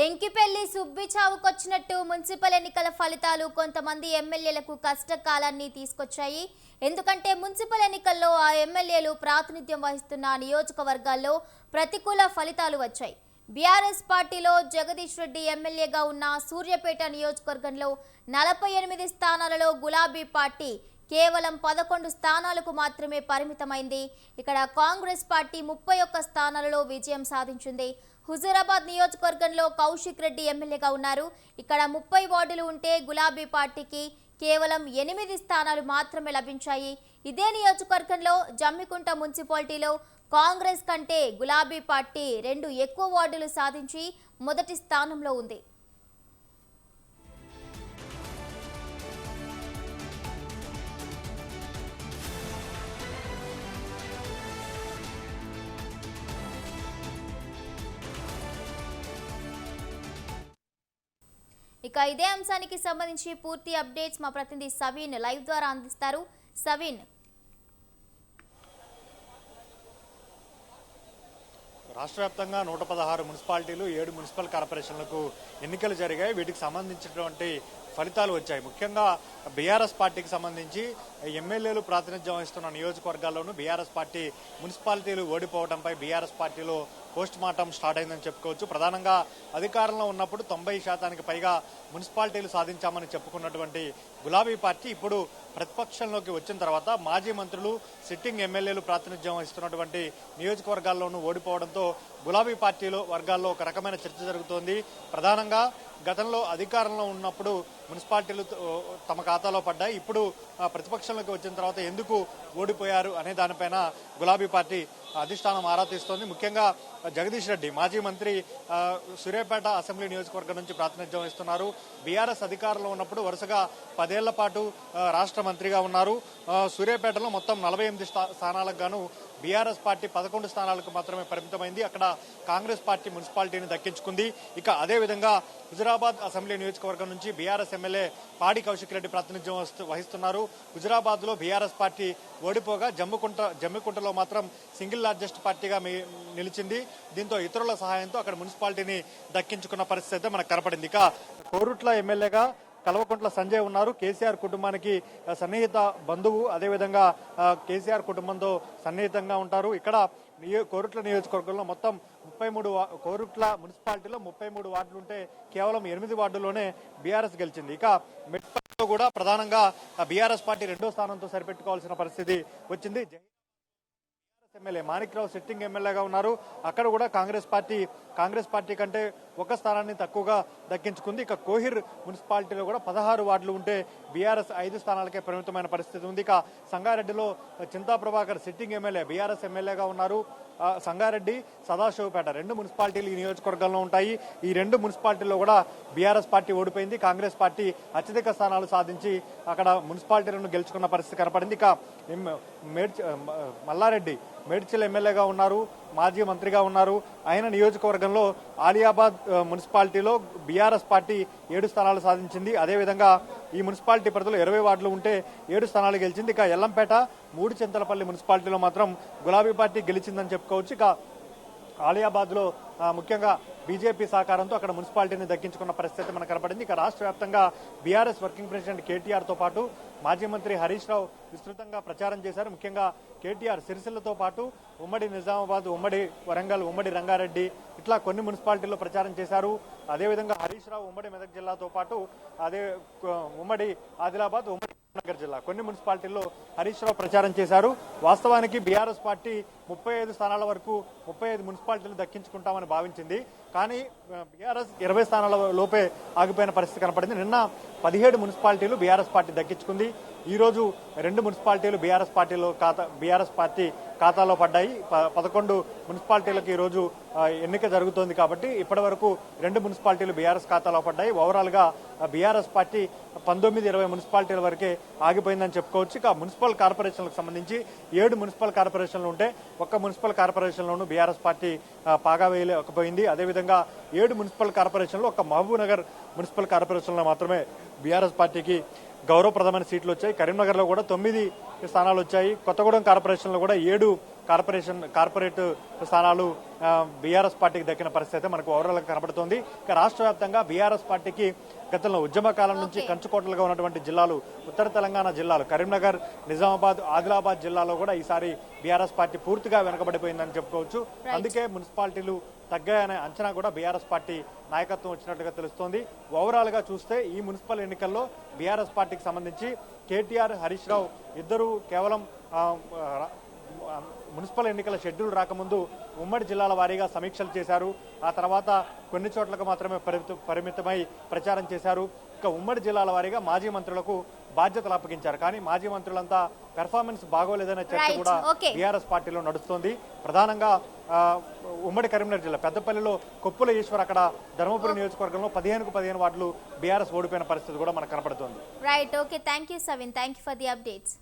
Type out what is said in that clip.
ఎంకిపెల్లి Subbi చావుకొచ్చినట్టు municipal ఎన్నికల ఫలితాలు కొంతమంది ఎమ్మెల్యేలకు కష్టకాలాన్ని తీసుకొచ్చాయి. ఎందుకంటే మున్సిపల్ ఎన్నికల్లో ఆ ఎమ్మెల్యేలు ప్రాతినిధ్యం వహిస్తున్న నియోజకవర్గాల్లో ప్రతికూల ఫలితాలు వచ్చాయి. బీఆర్ఎస్ పార్టీలో జగదీష్ రెడ్డి ఎమ్మెల్యేగా ఉన్న సూర్యాపేట నియోజకవర్గంలో 48 స్థానాలలో గులాబీ పార్టీ కేవలం 11 స్థానాలకు మాత్రమే పరిమితమైంది. ఇక్కడ కాంగ్రెస్ పార్టీ 31 స్థానాలలో విజయం సాధించింది. హుజూరాబాద్ నియోజకవర్గంలో కౌశిక్ రెడ్డి ఎమ్మెల్యేగా ఉన్నారు. ఇక్కడ 30 వార్డులు ఉంటే గులాబీ పార్టీకి కేవలం 8 స్థానాలు మాత్రమే లభించాయి. ఇదే నియోజకవర్గంలో జమ్మికుంట మున్సిపాలిటీలో కాంగ్రెస్ కంటే గులాబీ పార్టీ 2 ఎక్కువ వార్డులు సాధించి మొదటి స్థానంలో ఉంది. ఇక ఇదే అంశానికి సంబంధించి పూర్తి అప్డేట్స్ మా ప్రతినిధి సవీన్ లైవ్ ద్వారా అందిస్తారు. సవీన్, రాష్ట్ర వ్యాప్తంగా 116 మున్సిపాలిటీలు 7 మున్సిపల్ కార్పొరేషన్లకు ఎన్నికలు జరిగాయి. వీటికి సంబంధించినటువంటి ఫలితాలు వచ్చాయి. ముఖ్యంగా బీఆర్ఎస్ పార్టీకి సంబంధించి ఎమ్మెల్యేలు ప్రాతినిధ్యం వహిస్తున్న నియోజకవర్గాల్లోనూ బీఆర్ఎస్ పార్టీ మున్సిపాలిటీలు ఓడిపోవడంపై బీఆర్ఎస్ పార్టీలో పోస్ట్ మార్టం స్టార్ట్ అయిందని చెప్పుకోవచ్చు. ప్రధానంగా అధికారంలో ఉన్నప్పుడు 90% పైగా మున్సిపాలిటీలు సాధించామని చెప్పుకున్నటువంటి గులాబీ పార్టీ ఇప్పుడు ప్రతిపక్షంలోకి వచ్చిన తర్వాత మాజీ మంత్రులు సిట్టింగ్ ఎమ్మెల్యేలు ప్రాతినిధ్యం వహిస్తున్నటువంటి నియోజకవర్గాల్లోనూ ఓడిపోవడంతో గులాబీ పార్టీలో వర్గాల్లో ఒక రకమైన చర్చ జరుగుతోంది. ప్రధానంగా గతంలో అధికారంలో ఉన్నప్పుడు మున్సిపాలిటీలు తమ ఖాతాలో పడ్డాయి. ఇప్పుడు ప్రతిపక్షంలోకి వచ్చిన తర్వాత ఎందుకు ఓడిపోయారు అనే దానిపైన గులాబీ పార్టీ అధిష్టానం ఆరా తీస్తోంది. ముఖ్యంగా జగదీష్ రెడ్డి మాజీ మంత్రి సూర్యాపేట అసెంబ్లీ నియోజకవర్గం నుంచి ప్రాతినిధ్యం వహిస్తున్నారు. బీఆర్ఎస్ అధికారంలో ఉన్నప్పుడు వరుసగా 10 ఏళ్ల పాటు రాష్ట్ర మంత్రిగా ఉన్నారు. సూర్యాపేటలో మొత్తం 48 స్థానాలకు గాను బీఆర్ఎస్ పార్టీ 11 స్థానాలకు మాత్రమే పరిమితమైంది. అక్కడ కాంగ్రెస్ పార్టీ మున్సిపాలిటీని దక్కించుకుంది. ఇక అదేవిధంగా హుజూరాబాద్ అసెంబ్లీ నియోజకవర్గం నుంచి బీఆర్ఎస్ ఎమ్మెల్యే పాడి కౌశిక్ రెడ్డి ప్రాతినిధ్యం వహిస్తున్నారు. హుజూరాబాద్ లో బీఆర్ఎస్ పార్టీ ఓడిపోగా జమ్మికుంటలో మాత్రం సింగిల్ లార్జెస్ట్ పార్టీగా నిలిచింది. దీంతో ఇతరుల సహాయంతో అక్కడ మున్సిపాలిటీని దక్కించుకున్న పరిస్థితి అయితే మనకు కనపడింది. ఇక కోరుట్ల ఎమ్మెల్యేగా కల్వకుంట్ల సంజయ్ ఉన్నారు. కేసీఆర్ కుటుంబానికి సన్నిహిత బంధువు, అదేవిధంగా కేసీఆర్ కుటుంబంతో సన్నిహితంగా ఉంటారు. ఇక్కడ కోరుట్ల నియోజకవర్గంలో మొత్తం 33 కోరుట్ల మున్సిపాలిటీలో 33 వార్డులు ఉంటే కేవలం 8 వార్డుల్లోనే బీఆర్ఎస్ గెలిచింది. ఇక మెట్పల్లిలో కూడా ప్రధానంగా బీఆర్ఎస్ పార్టీ 2వ స్థానంతో సరిపెట్టుకోవాల్సిన పరిస్థితి వచ్చింది. ఎమ్మెల్యే మాణిక్రావు సిట్టింగ్ ఎమ్మెల్యేగా ఉన్నారు. అక్కడ కూడా కాంగ్రెస్ పార్టీ కంటే ఒక స్థానాన్ని తక్కువగా దక్కించుకుంది. ఇక కోహిర్ మున్సిపాలిటీలో కూడా 16 వార్డులు ఉంటే బీఆర్ఎస్ 5 స్థానాలకే పరిమితమైన పరిస్థితి ఉంది. ఇక సంగారెడ్డిలో Chinta Prabhakar sitting MLA BRS ఎమ్మెల్యేగా ఉన్నారు. సంగారెడ్డి, సదాశివపేట 2 మున్సిపాలిటీలు ఈ నియోజకవర్గంలో ఉంటాయి. ఈ 2 మున్సిపాలిటీల్లో కూడా బీఆర్ఎస్ పార్టీ ఓడిపోయింది. కాంగ్రెస్ పార్టీ అత్యధిక స్థానాలు సాధించి అక్కడ మున్సిపాలిటీలను గెలుచుకున్న పరిస్థితి కనపడింది. ఇక మల్లారెడ్డి మేడ్చల్ ఎమ్మెల్యేగా ఉన్నారు, మాజీ మంత్రిగా ఉన్నారు. ఆయన నియోజకవర్గంలో ఆలియాబాద్ మున్సిపాలిటీలో బీఆర్ఎస్ పార్టీ 7 స్థానాలు సాధించింది. అదేవిధంగా ఈ మున్సిపాలిటీ పరిధిలో 20 వార్డులు ఉంటే 7 స్థానాలు గెలిచింది. ఇక ఎల్లంపేట, మూడుచింతలపల్లి మున్సిపాలిటీలో మాత్రం గులాబీ పార్టీ గెలిచిందని చెప్పుకోవచ్చు. ఇక ఆలియాబాద్ లో ముఖ్యంగా బీజేపీ సహకారంతో అక్కడ మున్సిపాలిటీని దక్కించుకున్న పరిస్థితి మనకు కనపడింది. ఇక రాష్ట్ర వ్యాప్తంగా బీఆర్ఎస్ వర్కింగ్ ప్రెసిడెంట్ కేటీఆర్ తో పాటు మాజీ మంత్రి హరీష్ రావు విస్తృతంగా ప్రచారం చేశారు. ముఖ్యంగా కేటీఆర్ సిరిసిల్లతో పాటు ఉమ్మడి నిజామాబాద్, ఉమ్మడి వరంగల్, ఉమ్మడి రంగారెడ్డి ఇట్లా కొన్ని మున్సిపాలిటీల్లో ప్రచారం చేశారు. అదేవిధంగా హరీష్ రావు ఉమ్మడి మెదక్ జిల్లాతో పాటు ఉమ్మడి ఆదిలాబాద్, ఉమ్మడి నగర్ జిల్లా కొన్ని మున్సిపాలిటీల్లో హరీష్ రావు ప్రచారం చేశారు. వాస్తవానికి బీఆర్ఎస్ పార్టీ 35 స్థానాల వరకు 35 మున్సిపాలిటీలు దక్కించుకుంటామని భావించింది. కానీ బీఆర్ఎస్ 20 స్థానాల లోపే ఆగిపోయిన పరిస్థితి కనపడింది. నిన్న 17 మున్సిపాలిటీలు బీఆర్ఎస్ పార్టీ దక్కించుకుంది. ఈ రోజు 2 మున్సిపాలిటీలు బీఆర్ఎస్ పార్టీ ఖాతాలో పడ్డాయి. 11 మున్సిపాలిటీలకు ఈ రోజు ఎన్నిక జరుగుతోంది కాబట్టి ఇప్పటి వరకు 2 మున్సిపాలిటీలు బీఆర్ఎస్ ఖాతాలో పడ్డాయి. ఓవరాల్ గా బీఆర్ఎస్ పార్టీ 19-20 మున్సిపాలిటీల వరకే ఆగిపోయిందని చెప్పుకోవచ్చు. ఇక మున్సిపల్ కార్పొరేషన్లకు సంబంధించి 7 మున్సిపల్ కార్పొరేషన్లు ఉంటే ఒక్క మున్సిపల్ కార్పొరేషన్లోనూ బీఆర్ఎస్ పార్టీ పాగా వేయలేకపోయింది. అదేవిధంగా 7 మున్సిపల్ కార్పొరేషన్లు ఒక్క మహబూబ్ నగర్ మున్సిపల్ కార్పొరేషన్లో మాత్రమే బీఆర్ఎస్ పార్టీకి గౌరవప్రదమైన సీట్లు వచ్చాయి. కరీంనగర్ లో కూడా 9 స్థానాలు వచ్చాయి. కొత్తగూడెం కార్పొరేషన్ లో కూడా 7 కార్పొరేట్ స్థానాలు బీఆర్ఎస్ పార్టీకి దక్కిన పరిస్థితి అయితే మనకు ఓవరాల్ గా కనబడుతోంది. ఇక రాష్ట్ర వ్యాప్తంగా బీఆర్ఎస్ పార్టీకి గతంలో ఉద్యమ కాలం నుంచి కంచుకోటలుగా ఉన్నటువంటి జిల్లాలు ఉత్తర తెలంగాణ జిల్లాలు కరీంనగర్, నిజామాబాద్, ఆదిలాబాద్ జిల్లాలో కూడా ఈసారి బీఆర్ఎస్ పార్టీ పూర్తిగా వెనుకబడిపోయిందని చెప్పుకోవచ్చు. అందుకే మున్సిపాలిటీలు తగ్గాయనే అంచనా కూడా బీఆర్ఎస్ పార్టీ నాయకత్వం వచ్చినట్టుగా తెలుస్తోంది. ఓవరాల్ గా చూస్తే ఈ మున్సిపల్ ఎన్నికల్లో బీఆర్ఎస్ పార్టీకి సంబంధించి కేటీఆర్, హరీష్ రావు ఇద్దరు కేవలం మున్సిపల్ ఎన్నికల షెడ్యూల్ రాకముందు ఉమ్మడి జిల్లాల వారీగా సమీక్షలు చేశారు. ఆ తర్వాత కొన్ని చోట్లకు మాత్రమే పరిమితమై ప్రచారం చేశారు. ఇక ఉమ్మడి జిల్లాల వారీగా మాజీ మంత్రులకు బాధ్యతలు అప్పగించారు. కానీ మాజీ మంత్రులంతా పెర్ఫార్మెన్స్ బాగోలేదనే చర్చ కూడా బీఆర్ఎస్ పార్టీలో నడుస్తోంది. ప్రధానంగా ఉమ్మడి కరీంనగర్ జిల్లా పెద్దపల్లిలో కొప్పుల ఈశ్వర్, అక్కడ ధర్మపురి నియోజకవర్గంలో 15కు 15 వార్డులు బీఆర్ఎస్ ఓడిపోయిన పరిస్థితి కూడా మనకు కనపడుతోంది. Right, okay, thank you సవిన్, thank you for the updates.